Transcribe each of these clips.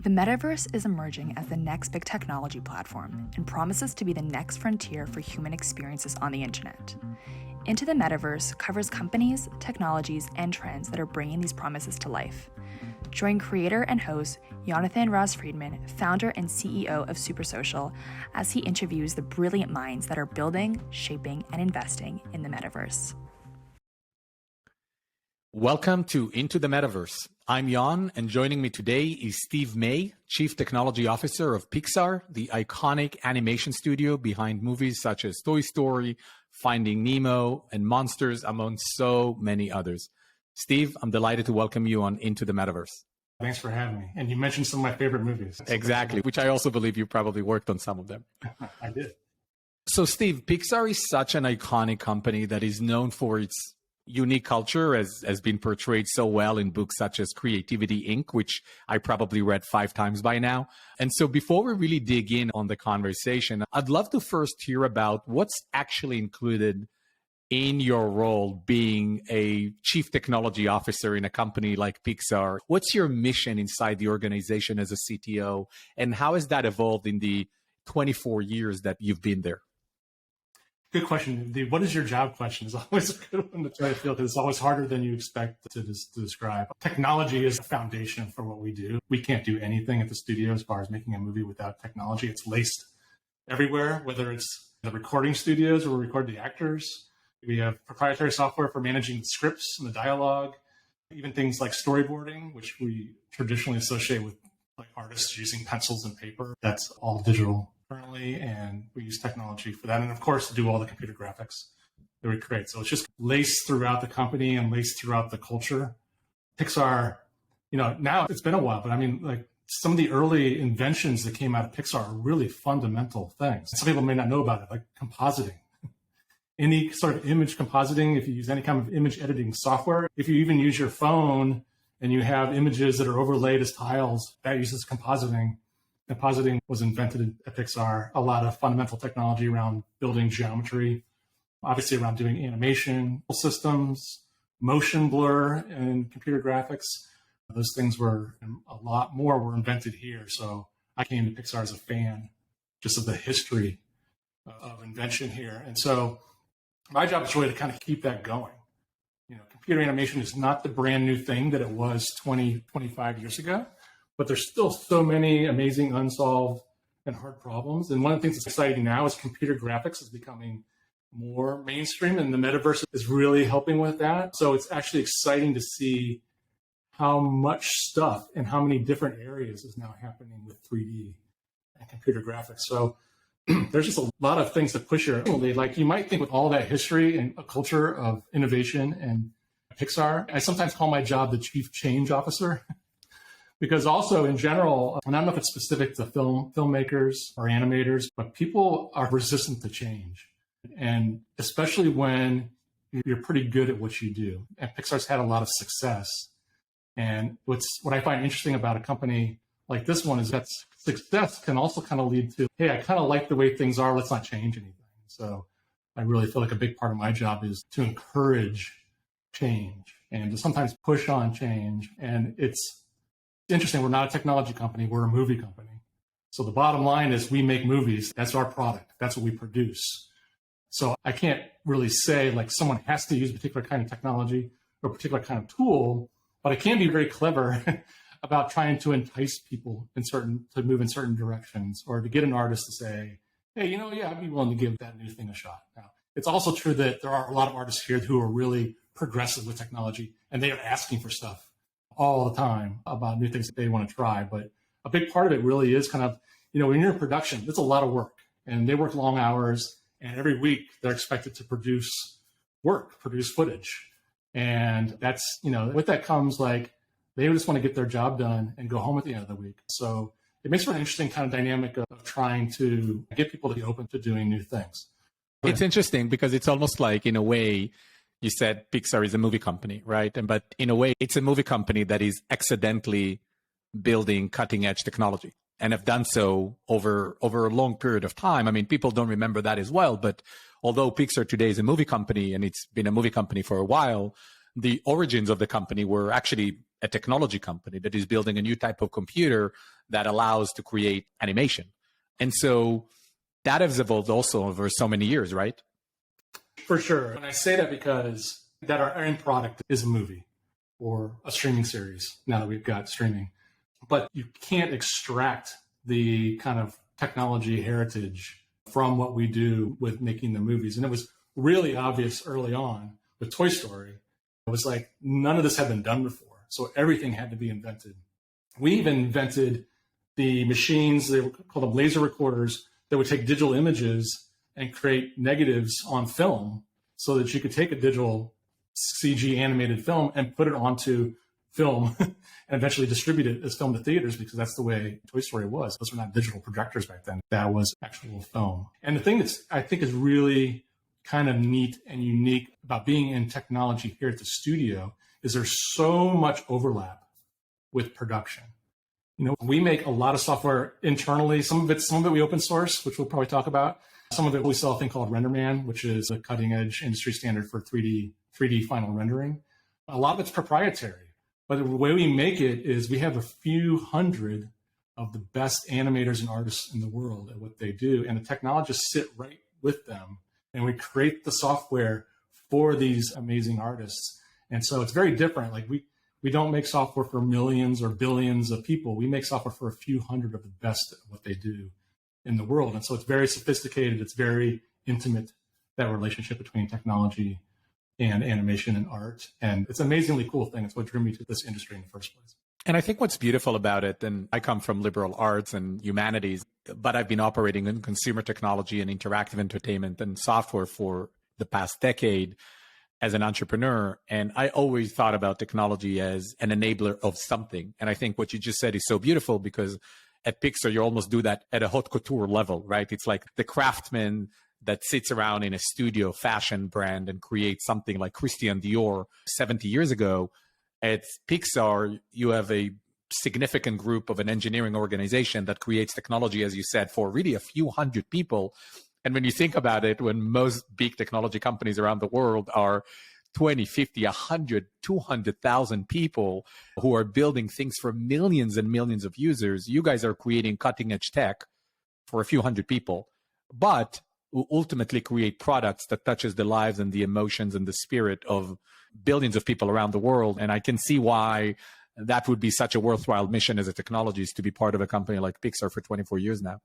The Metaverse is emerging as the next big technology platform and promises to be the next frontier for human experiences on the internet. Into the Metaverse covers companies, technologies, and trends that are bringing these promises to life. Join creator and host Jonathan Ross-Friedman, founder and CEO of Supersocial, as he interviews the brilliant minds that are building, shaping, and investing in the Metaverse. Welcome to Into the Metaverse. I'm Jan, and joining me today is Steve May, Chief Technology Officer of Pixar, the iconic animation studio behind movies such as Toy Story, Finding Nemo, and Monsters, among so many others. Steve, I'm delighted to welcome you on Into the Metaverse. Thanks for having me. And you mentioned some of my favorite movies. Exactly, which I also believe you probably worked on some of them. I did. So Steve, Pixar is such an iconic company that is known for its unique culture, as has been portrayed so well in books such as Creativity Inc., which I probably read 5 times by now. And so before we really dig in on the conversation, I'd love to first hear about what's actually included in your role being a chief technology officer in a company like Pixar. What's your mission inside the organization as a CTO, and how has that evolved in the 24 years that you've been there? Good question. The what is your job question is always a good one to try to feel, because it's always harder than you expect to describe. Technology is the foundation for what we do. We can't do anything at the studio as far as making a movie without technology. It's laced everywhere, whether it's the recording studios where we record the actors. We have proprietary software for managing the scripts and the dialogue, even things like storyboarding, which we traditionally associate with like artists using pencils and paper. That's all digital currently, and we use technology for that. And of course, to do all the computer graphics that we create. So it's just laced throughout the company and laced throughout the culture. Pixar, now it's been a while, but I mean, like some of the early inventions that came out of Pixar are really fundamental things. Some people may not know about it, like compositing. Any sort of image compositing, if you use any kind of image editing software, if you even use your phone and you have images that are overlaid as tiles, that uses compositing. Compositing was invented at Pixar. A lot of fundamental technology around building geometry, obviously around doing animation systems, motion blur, and computer graphics. Those things were a lot more were invented here. So I came to Pixar as a fan just of the history of invention here. And so my job is really to kind of keep that going. Computer animation is not the brand new thing that it was 20, 25 years ago. But there's still so many amazing unsolved and hard problems. And one of the things that's exciting now is computer graphics is becoming more mainstream, and the Metaverse is really helping with that. So it's actually exciting to see how much stuff and how many different areas is now happening with 3D and computer graphics. So there's just a lot of things to push here. Like you might think with all that history and a culture of innovation and Pixar, I sometimes call my job the chief change officer. Because also in general, and I don't know if it's specific to filmmakers or animators, but people are resistant to change. And especially when you're pretty good at what you do. And Pixar's had a lot of success. And what I find interesting about a company like this one is that success can also kind of lead to, hey, I kind of like the way things are, let's not change anything. So I really feel like a big part of my job is to encourage change and to sometimes push on change. And it's interesting, we're not a technology company, we're a movie company. So the bottom line is we make movies, that's our product, that's what we produce. So I can't really say like someone has to use a particular kind of technology or a particular kind of tool, but I can be very clever about trying to entice people to move in certain directions, or to get an artist to say, hey, I'd be willing to give that new thing a shot. Now, it's also true that there are a lot of artists here who are really progressive with technology, and they are asking for stuff all the time about new things that they want to try. But a big part of it really is kind of, when you're in production, it's a lot of work, and they work long hours, and every week they're expected to produce footage. And that's, with that comes like, they just want to get their job done and go home at the end of the week. So it makes for an interesting kind of dynamic of trying to get people to be open to doing new things. It's interesting because it's almost like, in a way, you said Pixar is a movie company, right? But in a way, it's a movie company that is accidentally building cutting edge technology and have done so over a long period of time. I mean, people don't remember that as well. But although Pixar today is a movie company and it's been a movie company for a while, the origins of the company were actually a technology company that is building a new type of computer that allows to create animation. And so that has evolved also over so many years, right? For sure. And I say that because that our end product is a movie or a streaming series now that we've got streaming. But you can't extract the kind of technology heritage from what we do with making the movies. And it was really obvious early on with Toy Story. It was like none of this had been done before. So everything had to be invented. We even invented the machines, they were called them laser recorders, that would take digital images and create negatives on film so that you could take a digital CG animated film and put it onto film and eventually distribute it as film to theaters, because that's the way Toy Story was. Those were not digital projectors back then. That was actual film. And the thing that's I think is really kind of neat and unique about being in technology here at the studio is there's so much overlap with production. You know, we make a lot of software internally. Some of it we open source, which we'll probably talk about. Some of it we sell a thing called RenderMan, which is a cutting edge industry standard for 3D final rendering. A lot of it's proprietary, but the way we make it is we have a few hundred of the best animators and artists in the world at what they do, and the technologists sit right with them, and we create the software for these amazing artists. And so it's very different. Like we don't make software for millions or billions of people. We make software for a few hundred of the best at what they do in the world. And so it's very sophisticated. It's very intimate, that relationship between technology and animation and art. And it's an amazingly cool thing. It's what drew me to this industry in the first place. And I think what's beautiful about it, and I come from liberal arts and humanities, but I've been operating in consumer technology and interactive entertainment and software for the past decade as an entrepreneur. And I always thought about technology as an enabler of something. And I think what you just said is so beautiful, because at Pixar, you almost do that at a haute couture level, right? It's like the craftsman that sits around in a studio fashion brand and creates something like Christian Dior 70 years ago. At Pixar, you have a significant group of an engineering organization that creates technology, as you said, for really a few hundred people. And when you think about it, when most big technology companies around the world are 20, 50, 100, 200,000 people who are building things for millions and millions of users, you guys are creating cutting edge tech for a few hundred people, but who ultimately create products that touches the lives and the emotions and the spirit of billions of people around the world. And I can see why that would be such a worthwhile mission as a technologist to be part of a company like Pixar for 24 years now.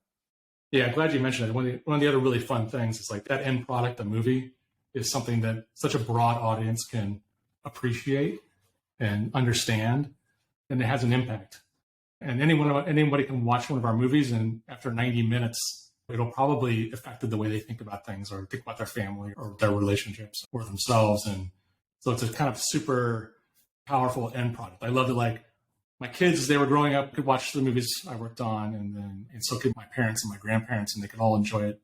Yeah, I'm glad you mentioned it. One of the other really fun things is like that end product, the movie, is something that such a broad audience can appreciate and understand, and it has an impact. And anybody can watch one of our movies, and after 90 minutes, it'll probably affect the way they think about things, or think about their family or their relationships or themselves. And so it's a kind of super powerful end product. I love it. Like my kids, as they were growing up, could watch the movies I worked on, and so could my parents and my grandparents, and they could all enjoy it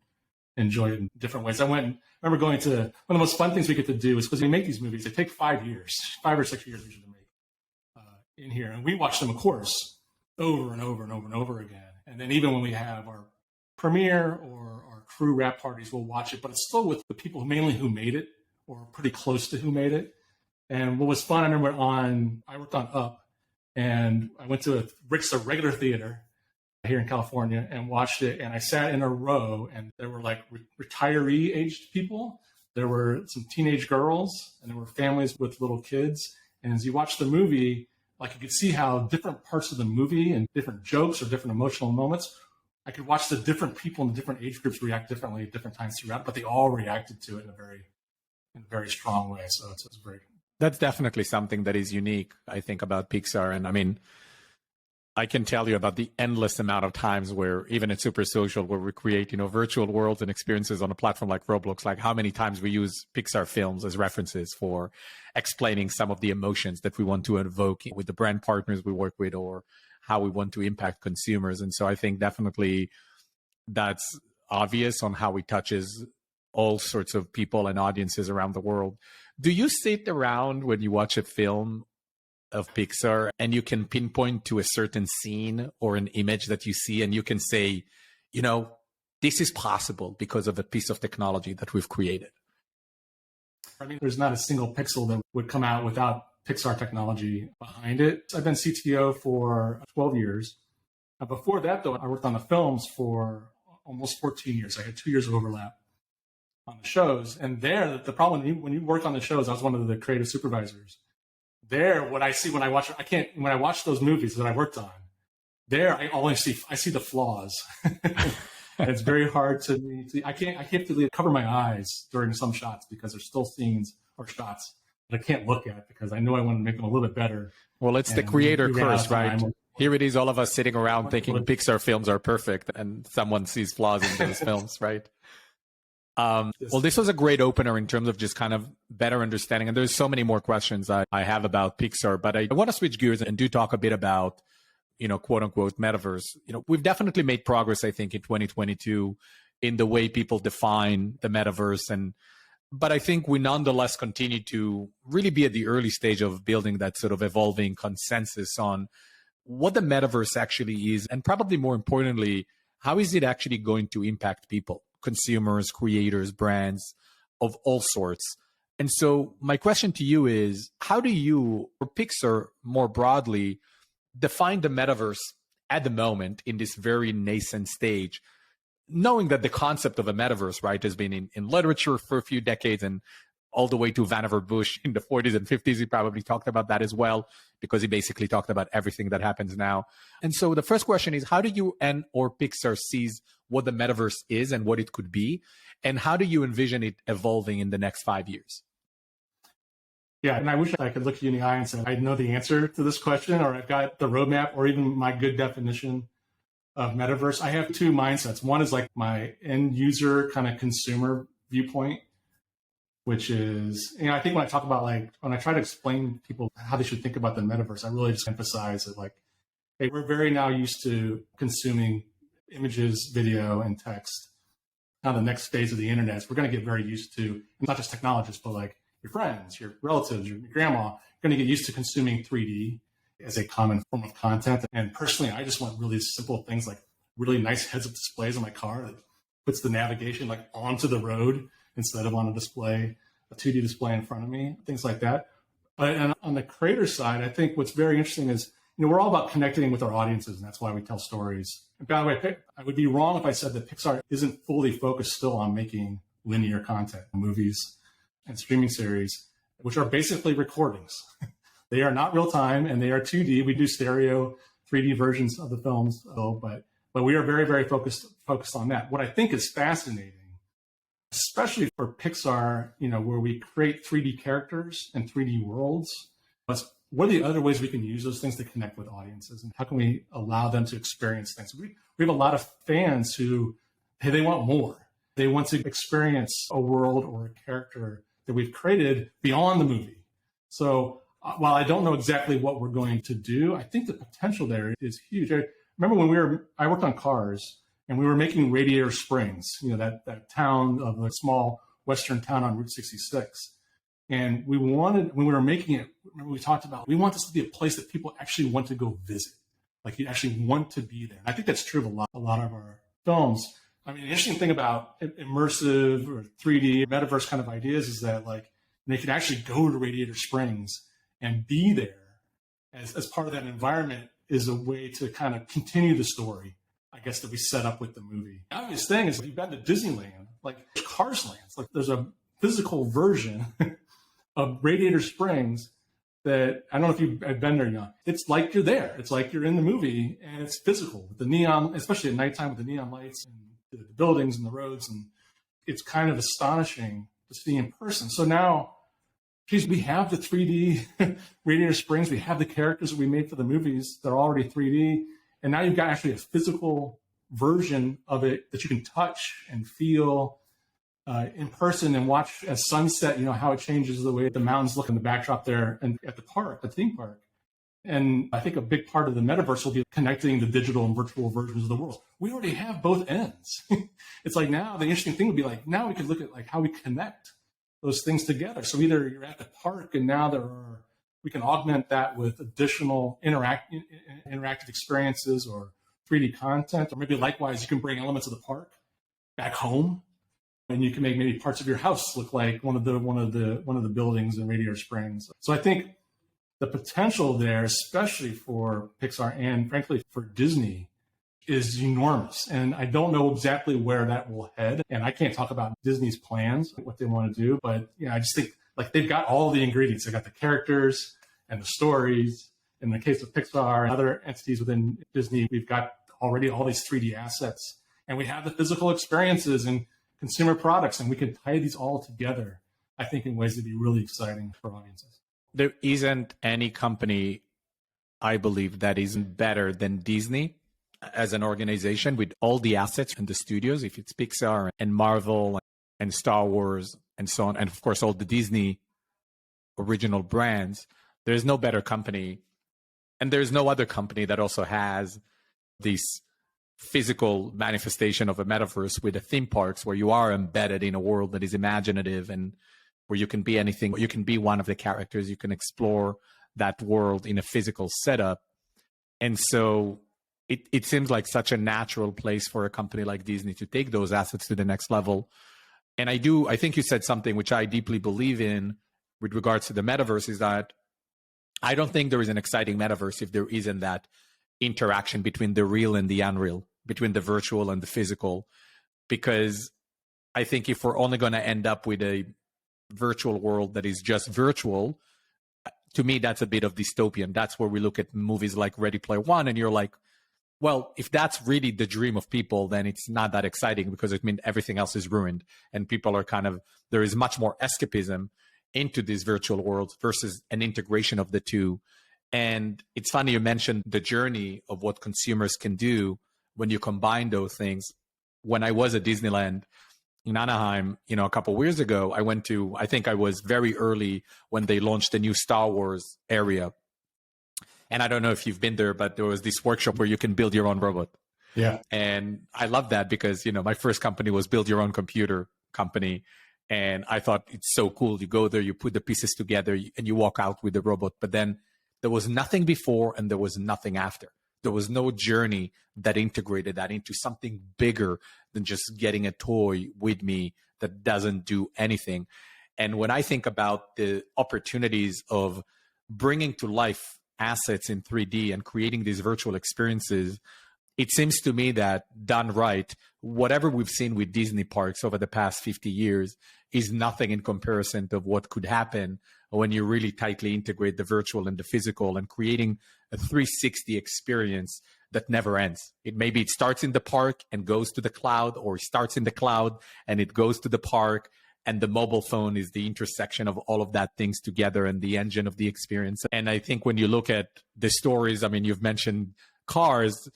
in different ways. I remember going to one of the most fun things we get to do is, because we make these movies, they take 5 years, 5 or 6 years usually to make in here. And we watch them, of course, over and over and over and over again. And then even when we have our premiere or our crew wrap parties, we'll watch it, but it's still with the people mainly who made it or pretty close to who made it. And what was fun, I remember I worked on Up, and I went to a regular theater here in California and watched it. And I sat in a row, and there were like retiree aged people. There were some teenage girls, and there were families with little kids. And as you watch the movie, like you could see how different parts of the movie and different jokes or different emotional moments, I could watch the different people in the different age groups react differently at different times throughout, but they all reacted to it in a very strong way. So it's very. That's definitely something that is unique, I think, about Pixar. And I mean, I can tell you about the endless amount of times where, even at Super Social, where we create, virtual worlds and experiences on a platform like Roblox, like how many times we use Pixar films as references for explaining some of the emotions that we want to evoke with the brand partners we work with, or how we want to impact consumers. And so I think definitely that's obvious on how it touches all sorts of people and audiences around the world. Do you sit around when you watch a film of Pixar and you can pinpoint to a certain scene or an image that you see and you can say, this is possible because of a piece of technology that we've created? I mean, there's not a single pixel that would come out without Pixar technology behind it. I've been CTO for 12 years. Before that, though, I worked on the films for almost 14 years. I had 2 years of overlap on the shows. And there, the problem when you work on the shows, I was one of the creative supervisors. There, what I see when I watch those movies that I worked on, there I see the flaws. And it's very hard to me. I can't really cover my eyes during some shots because there's still scenes or shots that I can't look at because I know I want to make them a little bit better. Well, it's the creator curse, right? Here it is, all of us sitting around thinking Pixar films are perfect, and someone sees flaws in those films, right? Well, this was a great opener in terms of just kind of better understanding. And there's so many more questions I have about Pixar, but I want to switch gears and do talk a bit about, quote unquote, metaverse. We've definitely made progress, I think, in 2022 in the way people define the metaverse. But I think we nonetheless continue to really be at the early stage of building that sort of evolving consensus on what the metaverse actually is. And probably more importantly, how is it actually going to impact people? Consumers, creators, brands of all sorts. And so my question to you is, how do you, or Pixar more broadly, define the metaverse at the moment in this very nascent stage, knowing that the concept of a metaverse, right, has been in literature for a few decades and all the way to Vannevar Bush in the 40s and 50s. He probably talked about that as well, because he basically talked about everything that happens now. And so the first question is, how do you or Pixar sees what the metaverse is and what it could be? And how do you envision it evolving in the next 5 years? Yeah, and I wish I could look you in the eye and say, I know the answer to this question, or I've got the roadmap, or even my good definition of metaverse. I have two mindsets. One is like my end user kind of consumer viewpoint, which is, I think when I talk about when I try to explain to people how they should think about the metaverse, I really just emphasize that hey, we're very now used to consuming images, video, and text. Now the next phase of the internet is we're going to get very used to, not just technologists, but your friends, your relatives, your grandma, you're going to get used to consuming 3D as a common form of content. And personally, I just want really simple things like really nice heads-up displays on my car that puts the navigation onto the road instead of on a display, a 2D display in front of me, things like that. And on the creator side, I think what's very interesting is, we're all about connecting with our audiences, and that's why we tell stories. And by the way, I would be wrong if I said that Pixar isn't fully focused still on making linear content, movies and streaming series, which are basically recordings. They are not real time, and they are 2D. We do stereo 3D versions of the films, though, but we are very, very focused on that. What I think is fascinating, especially for Pixar, where we create 3D characters and 3D worlds, what are the other ways we can use those things to connect with audiences, and how can we allow them to experience things? We have a lot of fans who, hey, they want more. They want to experience a world or a character that we've created beyond the movie. So while I don't know exactly what we're going to do, I think the potential there is huge. I remember when I worked on Cars, and we were making Radiator Springs, that town of a small Western town on Route 66. And when we were making it, remember we talked about, we want this to be a place that people actually want to go visit. You actually want to be there. And I think that's true of a lot of our films. The interesting thing about immersive or 3D metaverse kind of ideas is that they can actually go to Radiator Springs and be there as part of that environment is a way to kind of continue the story, I guess, that we set up with the movie. The obvious thing is if you've been to Disneyland, Cars Lands, there's a physical version of Radiator Springs that, I don't know if you've been there, Jan. It's like you're there. It's like you're in the movie, and it's physical with the neon, especially at nighttime with the neon lights and the buildings and the roads. And it's kind of astonishing to see in person. So now, we have the 3D Radiator Springs. We have the characters that we made for the movies. They're already 3D. And now you've got actually a physical version of it that you can touch and feel in person and watch as sunset, how it changes the way the mountains look in the backdrop there and at the theme park. And I think a big part of the metaverse will be connecting the digital and virtual versions of the world. We already have both ends. It's now the interesting thing would be now we could look at how we connect those things together. So either you're at the park and now we can augment that with additional interactive experiences or 3D content, or maybe likewise you can bring elements of the park back home, and you can make maybe parts of your house look like one of the buildings in Radiator Springs. So I think the potential there, especially for Pixar and frankly for Disney, is enormous. And I don't know exactly where that will head. And I can't talk about Disney's plans, what they want to do. But I just think like they've got all the ingredients. They've got the characters and the stories. In the case of Pixar and other entities within Disney, we've got already all these 3D assets. And we have the physical experiences and consumer products. And we can tie these all together, I think, in ways that be really exciting for audiences. There isn't any company, I believe, that is better than Disney as an organization with all the assets and the studios, if it's Pixar and Marvel and Star Wars and so on, and of course all the Disney original brands. There's no better company, and there's no other company that also has this physical manifestation of a metaverse with the theme parks where you are embedded in a world that is imaginative and where you can be anything. You can be one of the characters. You can explore that world in a physical setup. And so it seems like such a natural place for a company like Disney to take those assets to the next level. And I think you said something which I deeply believe in with regards to the metaverse, is that I don't think there is an exciting metaverse if there isn't that interaction between the real and the unreal, between the virtual and the physical. Because I think if we're only going to end up with a virtual world that is just virtual, to me, that's a bit of dystopian. That's where we look at movies like Ready Player One, and you're like, well, if that's really the dream of people, then it's not that exciting, because it means everything else is ruined. And people are there is much more escapism into these virtual worlds versus an integration of the two. And it's funny you mentioned the journey of what consumers can do when you combine those things. When I was at Disneyland in Anaheim, a couple of years ago, I think I was very early when they launched the new Star Wars area. And I don't know if you've been there, but there was this workshop where you can build your own robot. Yeah. And I love that because, my first company was build your own computer company. And I thought it's so cool. You go there, you put the pieces together, and you walk out with the robot. But then there was nothing before and there was nothing after. There was no journey that integrated that into something bigger than just getting a toy with me that doesn't do anything. And when I think about the opportunities of bringing to life assets in 3D and creating these virtual experiences, it seems to me that done right, whatever we've seen with Disney parks over the past 50 years is nothing in comparison to what could happen when you really tightly integrate the virtual and the physical and creating a 360 experience that never ends. Maybe it starts in the park and goes to the cloud, or it starts in the cloud and it goes to the park, and the mobile phone is the intersection of all of that things together and the engine of the experience. And I think when you look at the stories, you've mentioned Cars.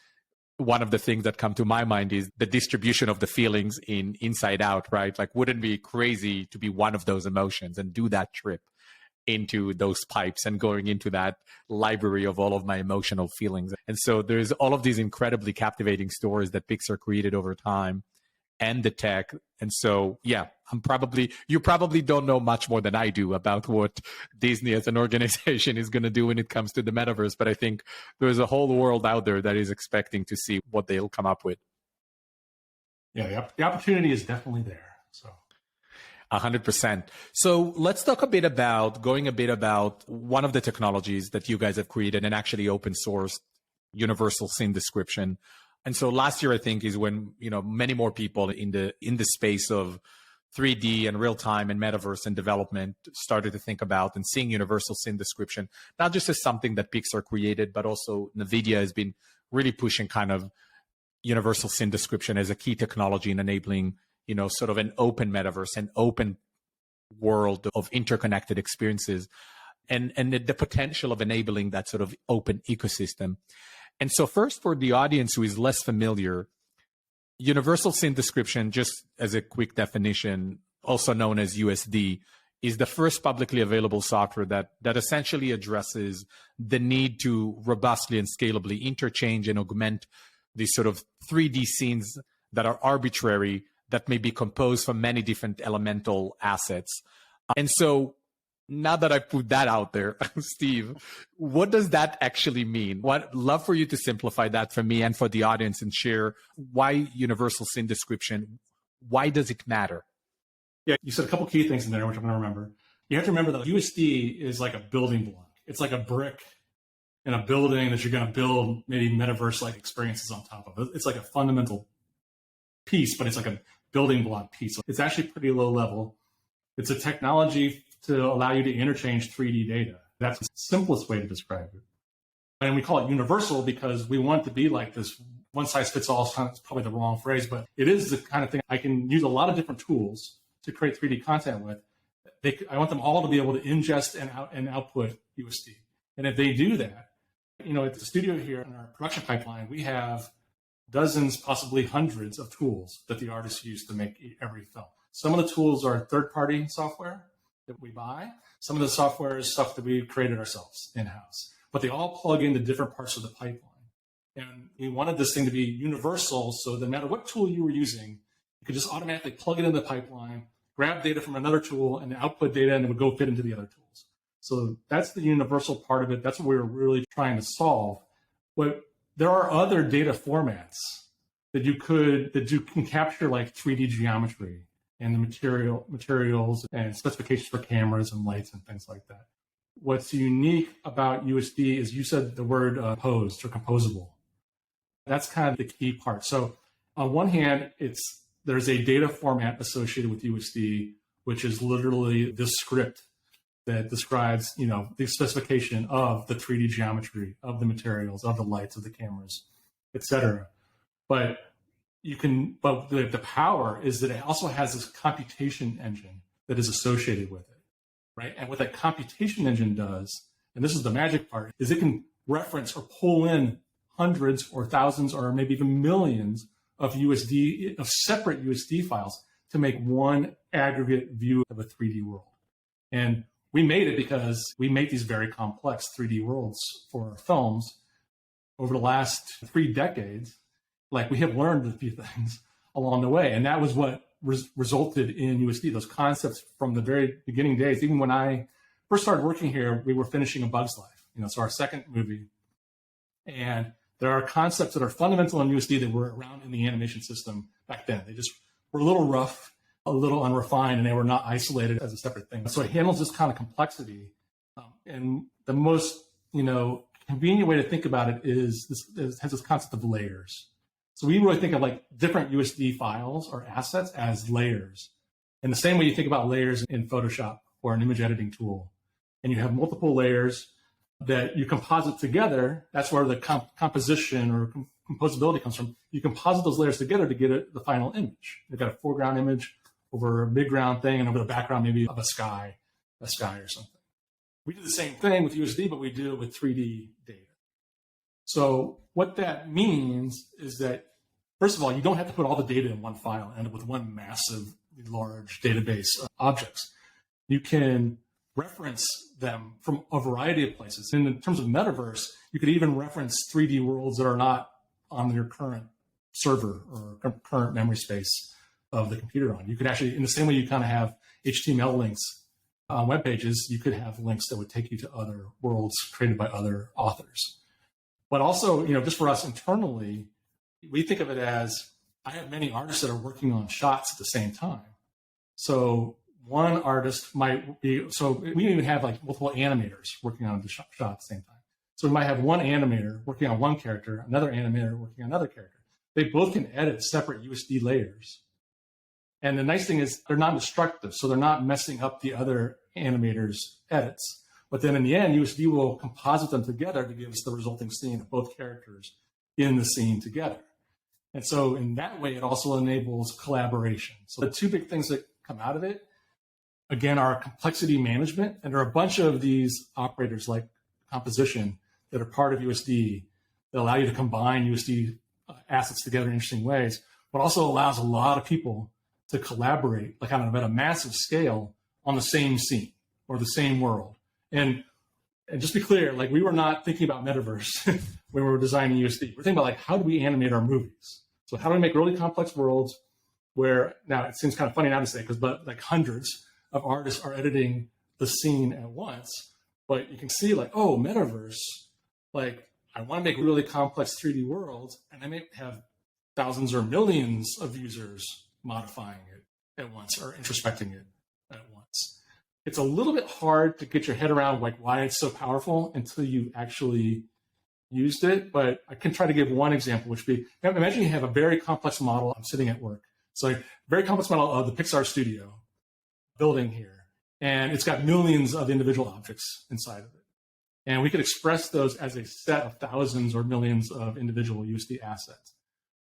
One of the things that come to my mind is the distribution of the feelings in Inside Out, right? Like, wouldn't it be crazy to be one of those emotions and do that trip into those pipes and going into that library of all of my emotional feelings? And so there's all of these incredibly captivating stories that Pixar created over time, and the tech. And so, yeah, you probably don't know much more than I do about what Disney as an organization is going to do when it comes to the metaverse. But I think there's a whole world out there that is expecting to see what they'll come up with. Yeah, the opportunity is definitely there. So 100%. So let's talk a bit about one of the technologies that you guys have created and actually open sourced, universal scene description. And so last year, I think, is when, many more people in the space of 3D and real time and metaverse and development started to think about and seeing universal scene description, not just as something that Pixar created, but also NVIDIA has been really pushing kind of universal scene description as a key technology in enabling, sort of an open metaverse, an open world of interconnected experiences, and the potential of enabling that sort of open ecosystem. And so first, for the audience who is less familiar, universal scene description, just as a quick definition, also known as USD, is the first publicly available software that essentially addresses the need to robustly and scalably interchange and augment these sort of 3D scenes that are arbitrary, that may be composed from many different elemental assets. And so now that I put that out there, Steve, what does that actually mean? Love for you to simplify that for me and for the audience and share why universal scene description, why does it matter? Yeah, you said a couple key things in there, which I'm going to remember. You have to remember that USD is like a building block. It's like a brick in a building that you're going to build maybe metaverse-like experiences on top of. It's like a fundamental piece, but it's like a building block piece. It's actually pretty low level. It's a technology to allow you to interchange 3D data. That's the simplest way to describe it. And we call it universal because we want it to be like this one size fits all. It's probably the wrong phrase, but it is the kind of thing I can use a lot of different tools to create 3D content with. I want them all to be able to ingest and output USD. And if they do that, at the studio here in our production pipeline, we have dozens, possibly hundreds of tools that the artists use to make every film. Some of the tools are third-party software that we buy. Some of the software is stuff that we created ourselves in-house. But they all plug into different parts of the pipeline. And we wanted this thing to be universal, so that no matter what tool you were using, you could just automatically plug it into the pipeline, grab data from another tool, and output data, and it would go fit into the other tools. So that's the universal part of it. That's what we were really trying to solve. But there are other data formats that you can capture, like 3D geometry and the materials and specifications for cameras and lights and things like that. What's unique about USD is you said the word posed or composable. That's kind of the key part. So on one hand, there's a data format associated with USD, which is literally this script that describes, the specification of the 3D geometry, of the materials, of the lights, of the cameras, etc. But the power is that it also has this computation engine that is associated with it, right? And what that computation engine does, and this is the magic part, is it can reference or pull in hundreds or thousands or maybe even millions of separate USD files to make one aggregate view of a 3D world. And we made it because we make these very complex 3D worlds for our films over the last 3 decades. Like, we have learned a few things along the way. And that was what resulted in USD, those concepts from the very beginning days. Even when I first started working here, we were finishing A Bug's Life, so our second movie. And there are concepts that are fundamental in USD that were around in the animation system back then. They just were a little rough, a little unrefined, and they were not isolated as a separate thing. So it handles this kind of complexity. And the most, convenient way to think about it is it has this concept of layers. So we really think of like different USD files or assets as layers. In the same way you think about layers in Photoshop or an image editing tool. And you have multiple layers that you composite together. That's where the composition or composability comes from. You composite those layers together to get the final image. You've got a foreground image over a midground thing, and over the background maybe of a sky or something. We do the same thing with USD, but we do it with 3D data. So what that means is that, first of all, you don't have to put all the data in one file and end up with one massive, large database of objects. You can reference them from a variety of places. And in terms of Metaverse, you could even reference 3D worlds that are not on your current server or current memory space of the computer on. You could actually, in the same way you kind of have HTML links on web pages, you could have links that would take you to other worlds created by other authors. But also, just for us internally, we think of it as, I have many artists that are working on shots at the same time. So one artist might be, so we even have like multiple animators working on the shot at the same time. So we might have one animator working on one character, another animator working on another character. They both can edit separate USD layers. And the nice thing is they're non-destructive, so they're not messing up the other animators' edits. But then in the end, USD will composite them together to give us the resulting scene of both characters in the scene together. And so in that way, it also enables collaboration. So the two big things that come out of it, again, are complexity management. And there are a bunch of these operators like composition that are part of USD that allow you to combine USD assets together in interesting ways, but also allows a lot of people to collaborate like kind of at a massive scale on the same scene or the same world. And just be clear, like, we were not thinking about Metaverse when we were designing USD. We're thinking about like, how do we animate our movies? So how do we make really complex worlds where, now it seems kind of funny now to say, but like hundreds of artists are editing the scene at once, but you can see like, oh, Metaverse, like, I want to make really complex 3D worlds, and I may have thousands or millions of users modifying it at once or introspecting it at once. It's a little bit hard to get your head around like why it's so powerful until you actually used it, but I can try to give one example, which would be, imagine you have a very complex model. I'm sitting at work. So a very complex model of the Pixar studio building here. And it's got millions of individual objects inside of it. And we could express those as a set of thousands or millions of individual USD assets.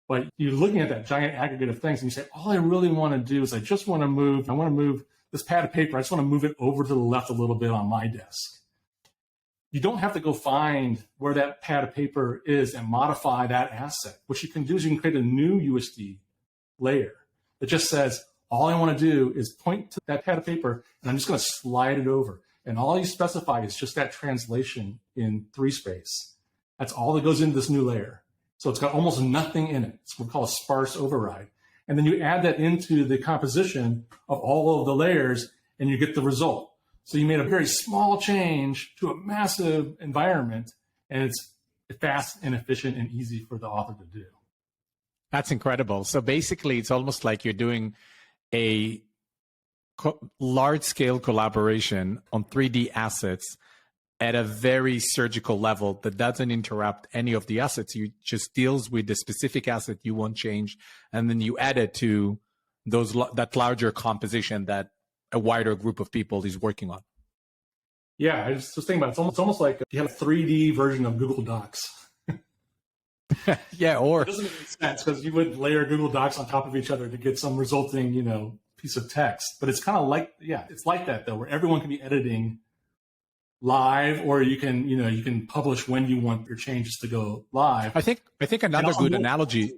But you're looking at that giant aggregate of things and you say, all I really want to do is I want to move this pad of paper. I just want to move it over to the left a little bit on my desk. You don't have to go find where that pad of paper is and modify that asset. What you can do is you can create a new USD layer that just says, all I want to do is point to that pad of paper and I'm just going to slide it over. And all you specify is just that translation in 3 space. That's all that goes into this new layer. So it's got almost nothing in it. It's what we call a sparse override. And then you add that into the composition of all of the layers and you get the result. So you made a very small change to a massive environment, and it's fast and efficient and easy for the author to do. That's incredible. So basically, it's almost like you're doing a large-scale collaboration on 3D assets at a very surgical level that doesn't interrupt any of the assets. You just deals with the specific asset you want changed, and then you add it to that larger composition that a wider group of people is working on. Yeah, I was just thinking about it. It's almost like you have a 3D version of Google Docs. Yeah, or it doesn't make sense because you would layer Google Docs on top of each other to get some resulting, piece of text. But it's kind of like, it's like that though, where everyone can be editing live, or you can publish when you want your changes to go live. I think another good analogy.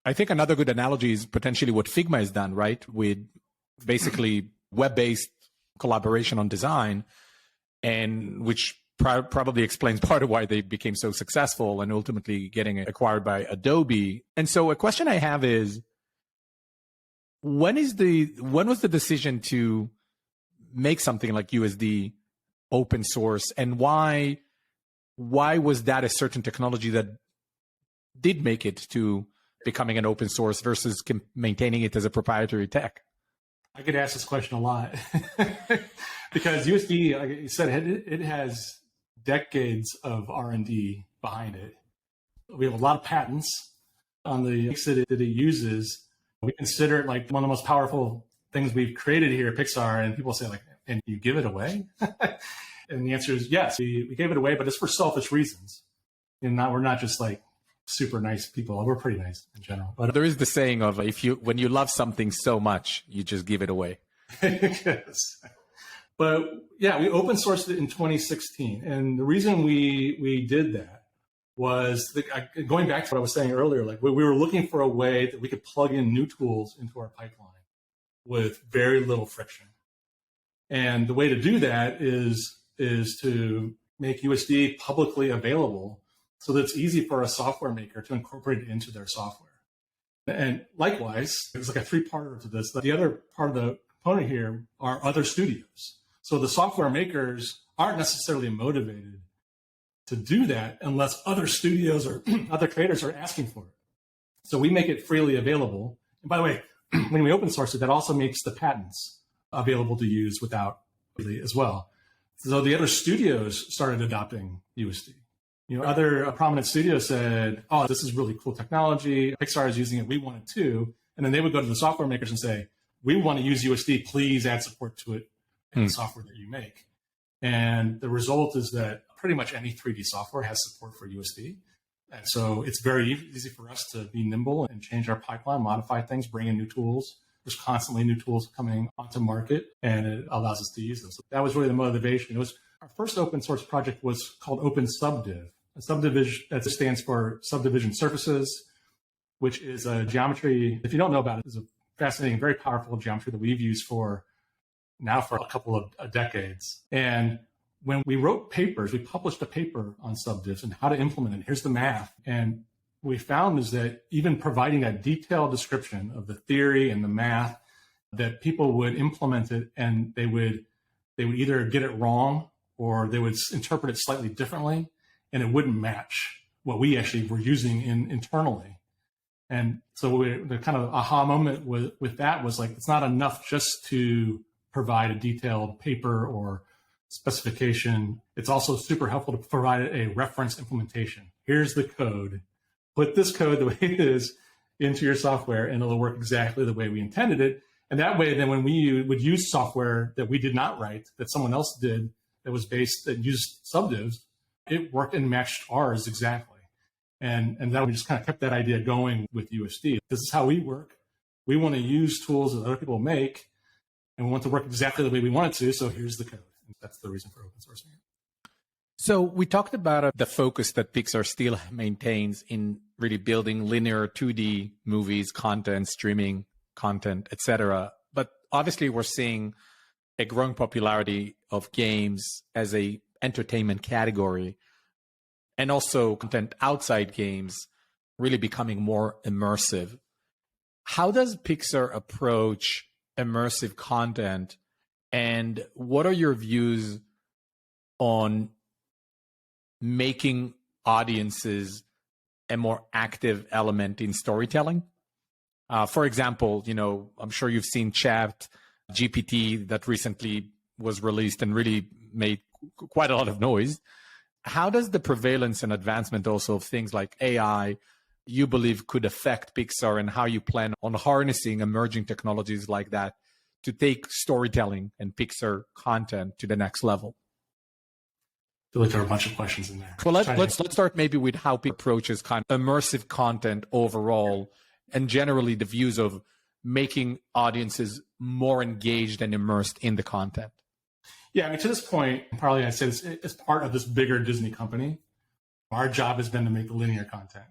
I think another good analogy is potentially what Figma has done, right? With basically web-based collaboration on design, and which probably explains part of why they became so successful and ultimately getting acquired by Adobe. And so a question I have is, when was the decision to make something like USD open source, and why was that a certain technology that did make it to becoming an open source versus maintaining it as a proprietary tech? I get asked this question a lot because USD, like you said, it has decades of R&D behind it. We have a lot of patents on the mix that it uses. We consider it like one of the most powerful things we've created here at Pixar, and people say like, and you give it away? And the answer is yes, we gave it away, but it's for selfish reasons. And we're not just like super nice people. We're pretty nice in general. But there is the saying of when you love something so much, you just give it away. Yes. But yeah, we open sourced it in 2016. And the reason we did that was going back to what I was saying earlier, like we were looking for a way that we could plug in new tools into our pipeline with very little friction. And the way to do that is to make USD publicly available so that it's easy for a software maker to incorporate it into their software. And likewise, there's like a 3-parter to this. The other part of the component here are other studios. So the software makers aren't necessarily motivated to do that unless other studios or other creators are asking for it. So we make it freely available. And by the way, when we open source it, that also makes the patents available to use without as well. So the other studios started adopting USD. Other prominent studios said, oh, this is really cool technology. Pixar is using it. We want it too. And then they would go to the software makers and say, we want to use USD. Please add support to it in the software that you make. And the result is that pretty much any 3D software has support for USD. And so it's very easy for us to be nimble and change our pipeline, modify things, bring in new tools. There's constantly new tools coming onto market, and it allows us to use them. So that was really the motivation. Our first open source project was called Open Subdiv. A subdivision, that stands for Subdivision Surfaces, which is a geometry, if you don't know about it, it's a fascinating, very powerful geometry that we've used for a couple of decades. And when we wrote papers, we published a paper on subdivs and how to implement it. Here's the math. And what we found is that even providing a detailed description of the theory and the math, that people would implement it and they would either get it wrong or they would interpret it slightly differently, and it wouldn't match what we actually were using internally. And so the kind of aha moment with that was like, it's not enough just to provide a detailed paper or specification. It's also super helpful to provide a reference implementation. Here's the code. Put this code the way it is into your software, and it'll work exactly the way we intended it. And that way, then when we would use software that we did not write, that someone else did, that was based, that used subdivs, it worked and matched ours exactly. And that we just kind of kept that idea going with USD. This is how we work. We want to use tools that other people make, and we want to work exactly the way we want it to. So here's the code. And that's the reason for open sourcing it. So we talked about the focus that Pixar still maintains in really building linear 2D movies, content, streaming content, etc. But obviously we're seeing a growing popularity of games as a entertainment category, and also content outside games really becoming more immersive. How does Pixar approach immersive content, and what are your views on making audiences a more active element in storytelling? For example, I'm sure you've seen Chat GPT that recently was released and really made quite a lot of noise. How does the prevalence and advancement also of things like AI, you believe, could affect Pixar, and how you plan on harnessing emerging technologies like that to take storytelling and Pixar content to the next level? I feel like there are a bunch of questions in there. Well, let's start maybe with how Pixar approaches kind of immersive content overall, and generally the views of making audiences more engaged and immersed in the content. Yeah, I mean, to this point, probably I'd say this is part of this bigger Disney company. Our job has been to make linear content.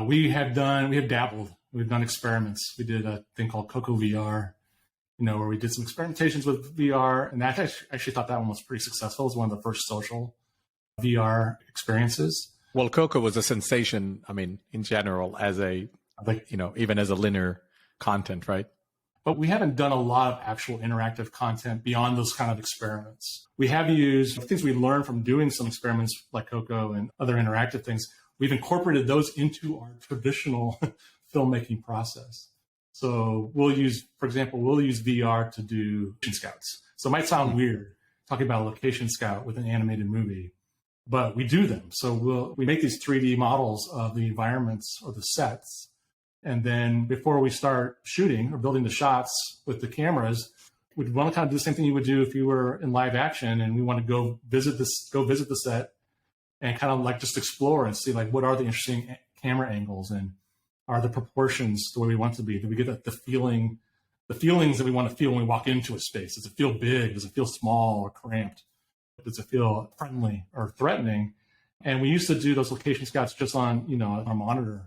We have dabbled. We've done experiments. We did a thing called Coco VR, where we did some experimentations with VR, and I actually thought that one was pretty successful. It was one of the first social VR experiences. Well, Coco was a sensation, I mean, in general, as even as a linear content, right? But we haven't done a lot of actual interactive content beyond those kind of experiments. We have used things we learned from doing some experiments like Coco and other interactive things. We've incorporated those into our traditional filmmaking process. So for example, we'll use VR to do location scouts. So it might sound weird talking about a location scout with an animated movie, but we do them. So we make these 3D models of the environments or the sets. And then before we start shooting or building the shots with the cameras, we'd want to kind of do the same thing you would do if you were in live action, and we want to go visit the set and kind of like just explore and see like what are the interesting camera angles, and are the proportions the way we want it to be? Do we get the feelings that we want to feel when we walk into a space? Does it feel big? Does it feel small or cramped? Does it feel friendly or threatening? And we used to do those location scouts just on a monitor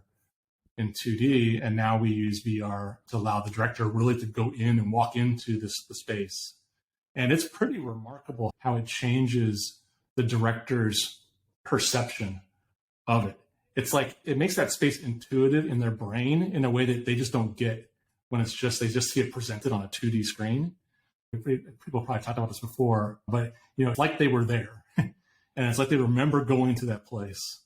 in 2D, and now we use VR to allow the director really to go in and walk into the space. And it's pretty remarkable how it changes the director's perception of it. It's like it makes that space intuitive in their brain in a way that they just don't get when they just see it presented on a 2D screen. People probably talked about this before, but it's like they were there, and it's like they remember going to that place.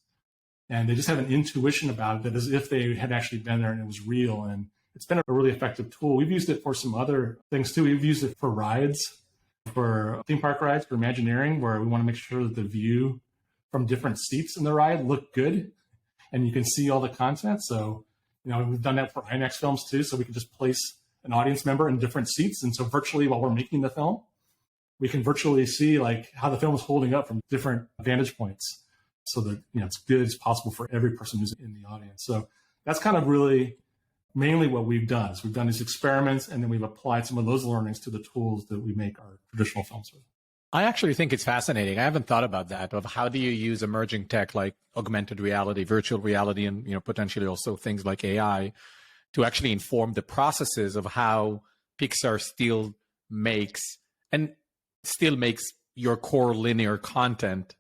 And they just have an intuition about it that as if they had actually been there and it was real. And it's been a really effective tool. We've used it for some other things too. We've used it for rides, for theme park rides, for Imagineering, where we want to make sure that the view from different seats in the ride look good and you can see all the content. So, we've done that for IMAX films too. So we can just place an audience member in different seats. And so virtually while we're making the film, we can virtually see like how the film is holding up from different vantage points, so that it's good as possible for every person who's in the audience. So that's kind of really mainly what we've done. Is we've done these experiments, and then we've applied some of those learnings to the tools that we make our traditional films with. I actually think it's fascinating. I haven't thought about that, of how do you use emerging tech like augmented reality, virtual reality, and potentially also things like AI to actually inform the processes of how Pixar still makes your core linear content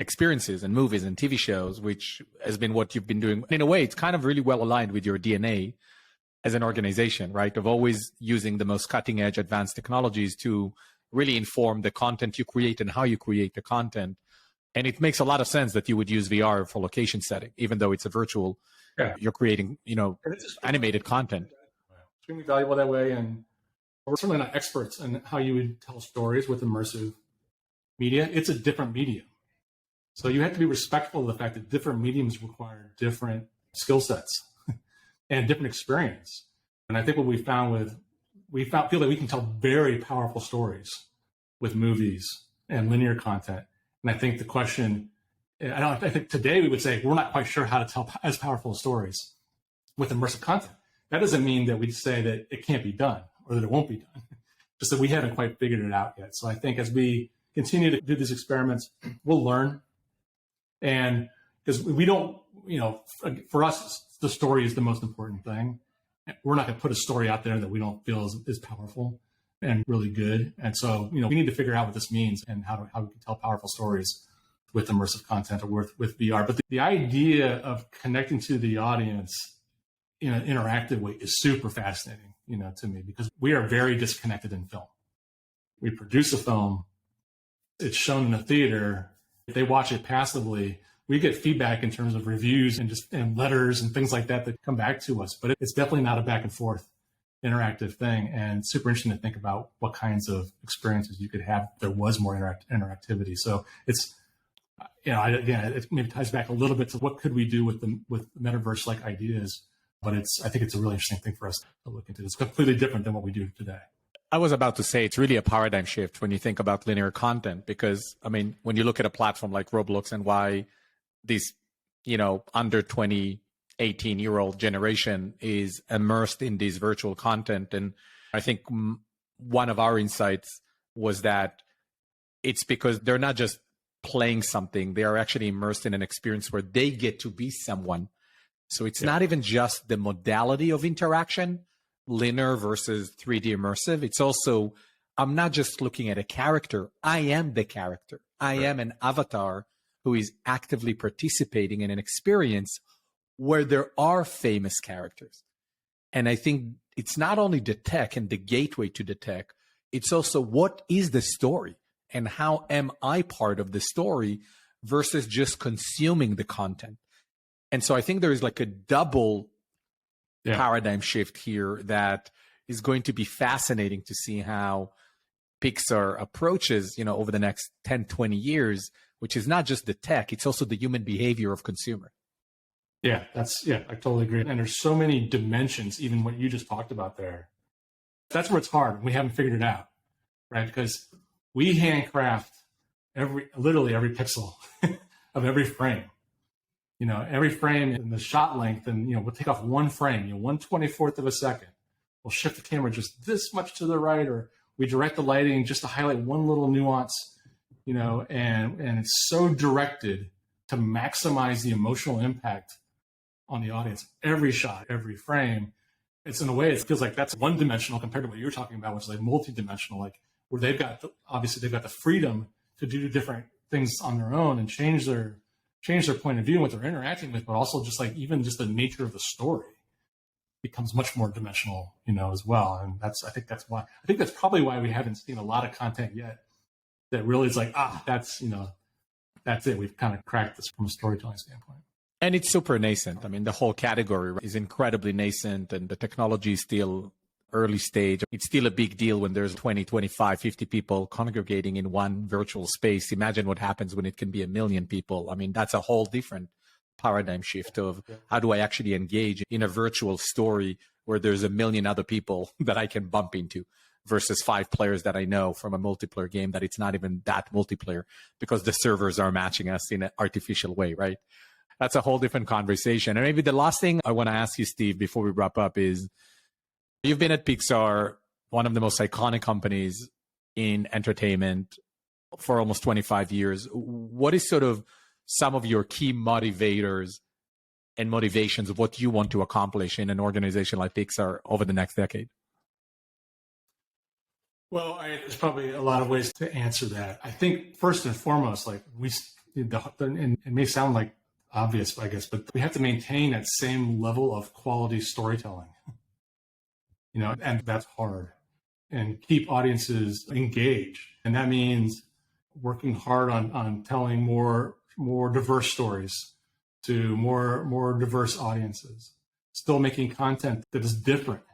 experiences and movies and TV shows, which has been what you've been doing. In a way, it's kind of really well aligned with your DNA as an organization, right? Of always using the most cutting edge advanced technologies to really inform the content you create and how you create the content. And it makes a lot of sense that you would use VR for location setting, even though it's a virtual, you're creating, animated content. Extremely valuable that way. And we're certainly not experts in how you would tell stories with immersive media, it's a different medium. So you have to be respectful of the fact that different mediums require different skill sets and different experience. And I think what we feel that we can tell very powerful stories with movies and linear content. And I think the question, I think today we would say we're not quite sure how to tell as powerful stories with immersive content. That doesn't mean that we say that it can't be done or that it won't be done. Just that we haven't quite figured it out yet. So I think as we continue to do these experiments, we'll learn. And because we don't, for us, the story is the most important thing. We're not going to put a story out there that we don't feel is powerful and really good. And so, we need to figure out what this means and how we can tell powerful stories with immersive content or with VR. But the idea of connecting to the audience in an interactive way is super fascinating, to me, because we are very disconnected in film. We produce a film, it's shown in a theater, if they watch it passively, we get feedback in terms of reviews and letters and things like that come back to us. But it's definitely not a back and forth interactive thing, and super interesting to think about what kinds of experiences you could have if there was more interactivity. So it's, it maybe ties back a little bit to what could we do with metaverse-like ideas. But I think it's a really interesting thing for us to look into. It's completely different than what we do today. I was about to say it's really a paradigm shift when you think about linear content, because, when you look at a platform like Roblox and why this, under 20, 18-year-old generation is immersed in this virtual content. And I think one of our insights was that it's because they're not just playing something, they are actually immersed in an experience where they get to be someone. So it's not even just the modality of interaction, linear versus 3D immersive. It's also, I'm not just looking at a character. I am the character. I am an avatar who is actively participating in an experience where there are famous characters. And I think it's not only the tech and the gateway to the tech, it's also what is the story and how am I part of the story versus just consuming the content. And so I think there is like a double paradigm shift here that is going to be fascinating to see how Pixar approaches, over the next 10, 20 years, which is not just the tech, it's also the human behavior of consumer. I totally agree. And there's so many dimensions, even what you just talked about there. That's where it's hard. We haven't figured it out, right? Because we handcraft literally every pixel of every frame. Every frame in the shot length, and we'll take off one frame, 1/24th of a second. We'll shift the camera just this much to the right, or we direct the lighting just to highlight one little nuance, and it's so directed to maximize the emotional impact on the audience. Every shot, every frame, it's in a way, it feels like that's one dimensional compared to what you're talking about, which is like multi-dimensional, like where they've got the freedom to do different things on their own and change their point of view and what they're interacting with, but also just like even just the nature of the story becomes much more dimensional, as well. And I think that's probably why we haven't seen a lot of content yet that really is like, that's it. We've kind of cracked this from a storytelling standpoint. And it's super nascent. The whole category is incredibly nascent, and the technology is still early stage. It's still a big deal when there's 20, 25, 50 people congregating in one virtual space. Imagine what happens when it can be 1 million people. That's a whole different paradigm shift of how do I actually engage in a virtual story where there's 1 million other people that I can bump into versus 5 players that I know from a multiplayer game that it's not even that multiplayer because the servers are matching us in an artificial way, right? That's a whole different conversation. And maybe the last thing I want to ask you, Steve, before we wrap up is, you've been at Pixar, one of the most iconic companies in entertainment for almost 25 years. What is sort of some of your key motivators and motivations of what you want to accomplish in an organization like Pixar over the next decade? Well, there's probably a lot of ways to answer that. I think first and foremost, and it may sound like obvious, I guess, but we have to maintain that same level of quality storytelling. And that's hard, and keep audiences engaged. And that means working hard on telling more diverse stories to more diverse audiences, still making content that is different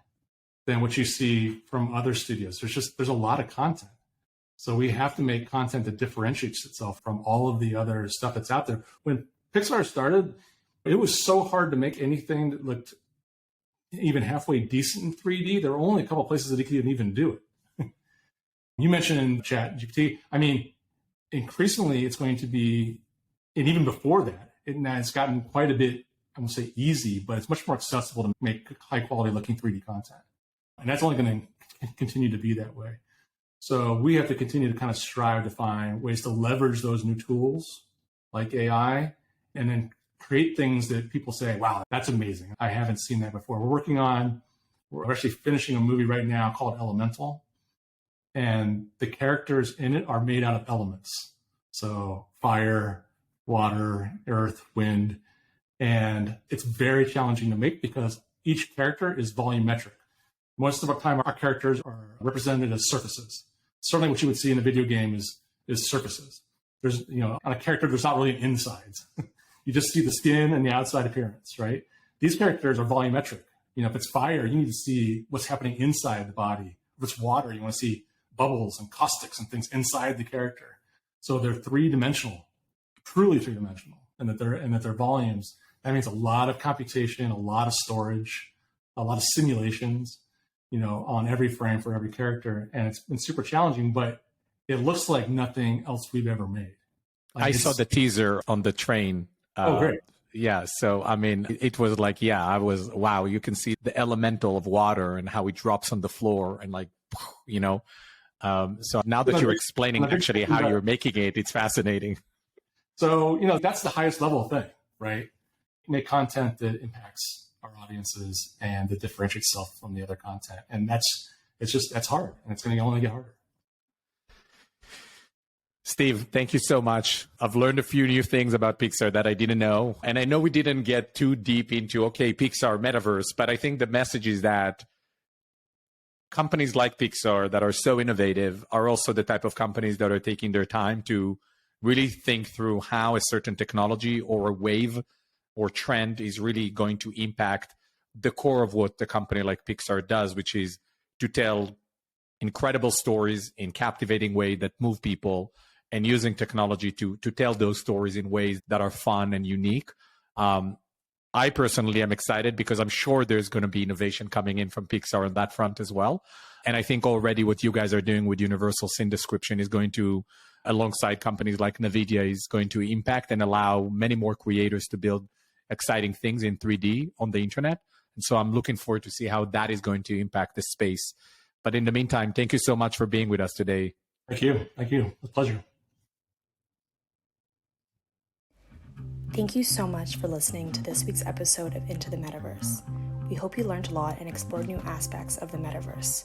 than what you see from other studios. There's a lot of content. So we have to make content that differentiates itself from all of the other stuff that's out there. When Pixar started, it was so hard to make anything that looked even halfway decent in 3D. There were only a couple of places that you could even do it. You mentioned in ChatGPT, I mean, increasingly it's going to be, and even before that, it's gotten quite a bit, I won't say easy, but it's much more accessible to make high quality looking 3D content. And that's only going to continue to be that way. So we have to continue to kind of strive to find ways to leverage those new tools like AI and then create things that people say, wow, that's amazing. I haven't seen that before. We're actually finishing a movie right now called Elemental. And the characters in it are made out of elements. So fire, water, earth, wind. And it's very challenging to make because each character is volumetric. Most of the time, our characters are represented as surfaces. Certainly what you would see in a video game is surfaces. There's, on a character, there's not really an insides. You just see the skin and the outside appearance, right? These characters are volumetric. If it's fire, you need to see what's happening inside the body. If it's water, you want to see bubbles and caustics and things inside the character. So they're three-dimensional, truly three-dimensional, and that they're volumes. That means a lot of computation, a lot of storage, a lot of simulations, on every frame for every character. And it's been super challenging, but it looks like nothing else we've ever made. I saw the teaser on the train. Oh, great. Yeah. So, I mean, it was like, wow, you can see the elemental of water and how it drops on the floor and so now that you're explaining actually how you're making it, it's fascinating. So, that's the highest level thing, right? Make content that impacts our audiences and that differentiates itself from the other content. And that's hard, and it's going to only get harder. Steve, thank you so much. I've learned a few new things about Pixar that I didn't know. And I know we didn't get too deep into, Pixar, Metaverse, but I think the message is that companies like Pixar that are so innovative are also the type of companies that are taking their time to really think through how a certain technology or a wave or trend is really going to impact the core of what the company like Pixar does, which is to tell incredible stories in captivating way that move people and using technology to tell those stories in ways that are fun and unique. I personally am excited because I'm sure there's going to be innovation coming in from Pixar on that front as well. And I think already what you guys are doing with Universal Scene Description is going to, alongside companies like NVIDIA, is going to impact and allow many more creators to build exciting things in 3D on the internet. And so I'm looking forward to see how that is going to impact the space. But in the meantime, thank you so much for being with us today. Thank you. It's a pleasure. Thank you so much for listening to this week's episode of Into the Metaverse. We hope you learned a lot and explored new aspects of the Metaverse.